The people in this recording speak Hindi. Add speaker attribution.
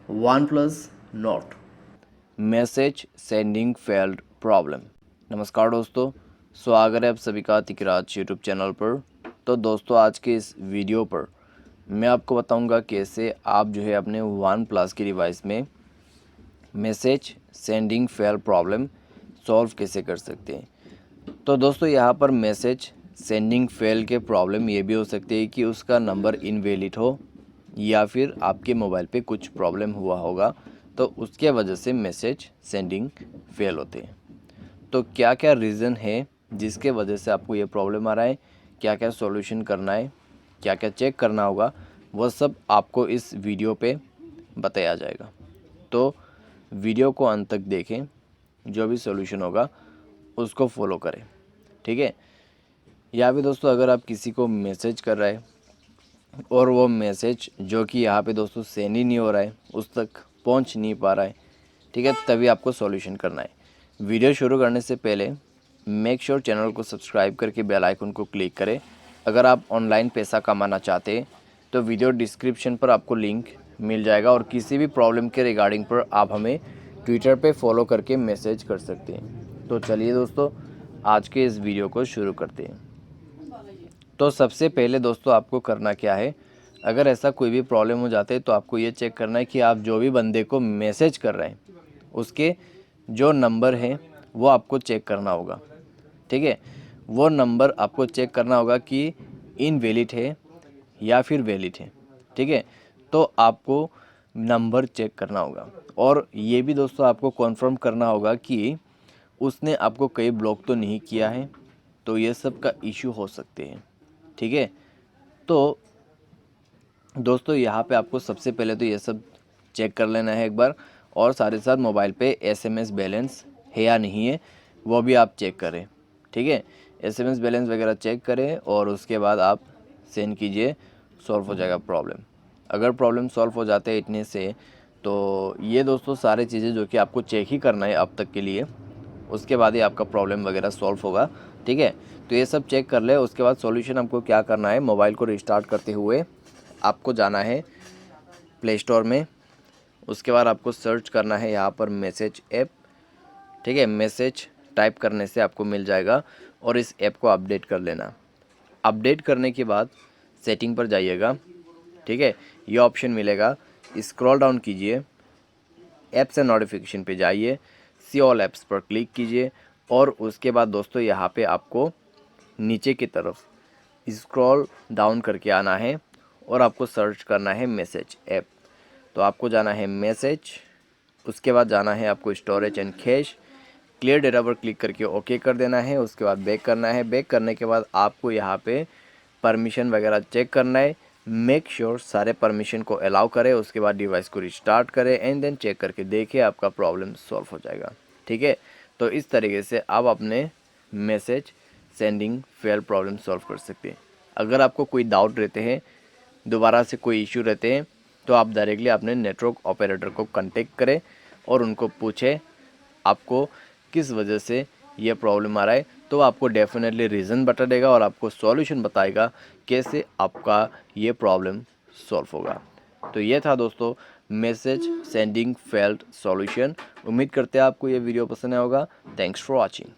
Speaker 1: OnePlus Note message sending failed problem. नमस्कार दोस्तों, स्वागत है आप सभी का तिकराज यूट्यूब चैनल पर। तो दोस्तों, आज के इस वीडियो पर मैं आपको बताऊंगा कैसे आप जो है अपने OnePlus की डिवाइस में message sending fail problem solve कैसे कर सकते हैं। तो दोस्तों, यहाँ पर मैसेज सेंडिंग फेल के प्रॉब्लम ये भी हो सकती है कि उसका नंबर इनवैलिड हो या फिर आपके मोबाइल पे कुछ प्रॉब्लम हुआ होगा, तो उसके वजह से मैसेज सेंडिंग फेल होते हैं। तो क्या क्या रीज़न है जिसके वजह से आपको ये प्रॉब्लम आ रहा है, क्या क्या सॉल्यूशन करना है, क्या क्या चेक करना होगा, वह सब आपको इस वीडियो पे बताया जाएगा। तो वीडियो को अंत तक देखें, जो भी सॉल्यूशन होगा उसको फॉलो करें, ठीक है। या भी दोस्तों, अगर आप किसी को मैसेज कर रहे हैं और वो मैसेज जो कि यहाँ पे दोस्तों सेंड ही नहीं हो रहा है, उस तक पहुँच नहीं पा रहा है, ठीक है, तभी आपको सॉल्यूशन करना है। वीडियो शुरू करने से पहले मेक श्योर चैनल को सब्सक्राइब करके बेल आइकन को क्लिक करें। अगर आप ऑनलाइन पैसा कमाना चाहते हैं तो वीडियो डिस्क्रिप्शन पर आपको लिंक मिल जाएगा, और किसी भी प्रॉब्लम के रिगार्डिंग पर आप हमें ट्विटर पे फॉलो करके मैसेज कर सकते हैं। तो चलिए दोस्तों, आज के इस वीडियो को शुरू करते हैं। तो सबसे पहले दोस्तों, आपको करना क्या है, अगर ऐसा कोई भी प्रॉब्लम हो जाता है तो आपको ये चेक करना है कि आप जो भी बंदे को मैसेज कर रहे हैं उसके जो नंबर है वो आपको चेक करना होगा, ठीक है। वो नंबर आपको चेक करना होगा कि इनवैलिड है या फिर वैलिड है, ठीक है। तो आपको नंबर चेक करना होगा, और ये भी दोस्तों आपको कॉन्फर्म करना होगा कि उसने आपको कहीं ब्लॉक तो नहीं किया है। तो ये सब का इशू हो सकते हैं, ठीक है। तो दोस्तों, यहाँ पे आपको सबसे पहले तो ये सब चेक कर लेना है एक बार, और साथ ही साथ मोबाइल पे एसएमएस बैलेंस है या नहीं है वो भी आप चेक करें, ठीक है। एसएमएस बैलेंस वगैरह चेक करें और उसके बाद आप सेंड कीजिए, सॉल्व हो जाएगा प्रॉब्लम। अगर प्रॉब्लम सॉल्व हो जाते हैं इतने से, तो ये दोस्तों सारी चीज़ें जो कि आपको चेक ही करना है अब तक के लिए, उसके बाद ही आपका प्रॉब्लम वगैरह सॉल्व होगा, ठीक है। तो ये सब चेक कर ले। उसके बाद सॉल्यूशन आपको क्या करना है, मोबाइल को रिस्टार्ट करते हुए आपको जाना है प्ले स्टोर में। उसके बाद आपको सर्च करना है यहाँ पर मैसेज ऐप, ठीक है। मैसेज टाइप करने से आपको मिल जाएगा, और इस ऐप को अपडेट कर लेना। अपडेट करने के बाद सेटिंग पर जाइएगा, ठीक है। ये ऑप्शन मिलेगा, स्क्रॉल डाउन कीजिए, ऐप्स एंड नोटिफिकेशन पे जाइए, सी ऑल ऐप्स पर क्लिक कीजिए, और उसके बाद दोस्तों यहाँ पे आपको नीचे की तरफ स्क्रॉल डाउन करके आना है और आपको सर्च करना है मैसेज ऐप। तो आपको जाना है मैसेज, उसके बाद जाना है आपको storage and cash, clear data पर क्लिक करके ओके कर देना है। उसके बाद बैक करना है। बैक करने के बाद आपको यहाँ पे परमिशन वगैरह चेक करना है। मेक श्योर सारे परमिशन को अलाउ करें। उसके बाद डिवाइस को रिस्टार्ट करें एंड देन चेक करके देखिए, आपका प्रॉब्लम सॉल्व हो जाएगा, ठीक है। तो इस तरीके से आप अपने message sending fail problem solve कर सकते हैं। अगर आपको कोई डाउट रहते हैं, दोबारा से कोई इश्यू रहते हैं, तो आप डायरेक्टली अपने नेटवर्क ऑपरेटर को कांटेक्ट करें और उनको पूछें आपको किस वजह से ये प्रॉब्लम आ रहा है। तो आपको डेफिनेटली रीज़न बता देगा और आपको सॉल्यूशन बताएगा कैसे आपका ये प्रॉब्लम सॉल्व होगा। तो ये था दोस्तों मैसेज सेंडिंग फेल्ड सॉल्यूशन। उम्मीद करते हैं आपको ये वीडियो पसंद आया होगा। Thanks for watching.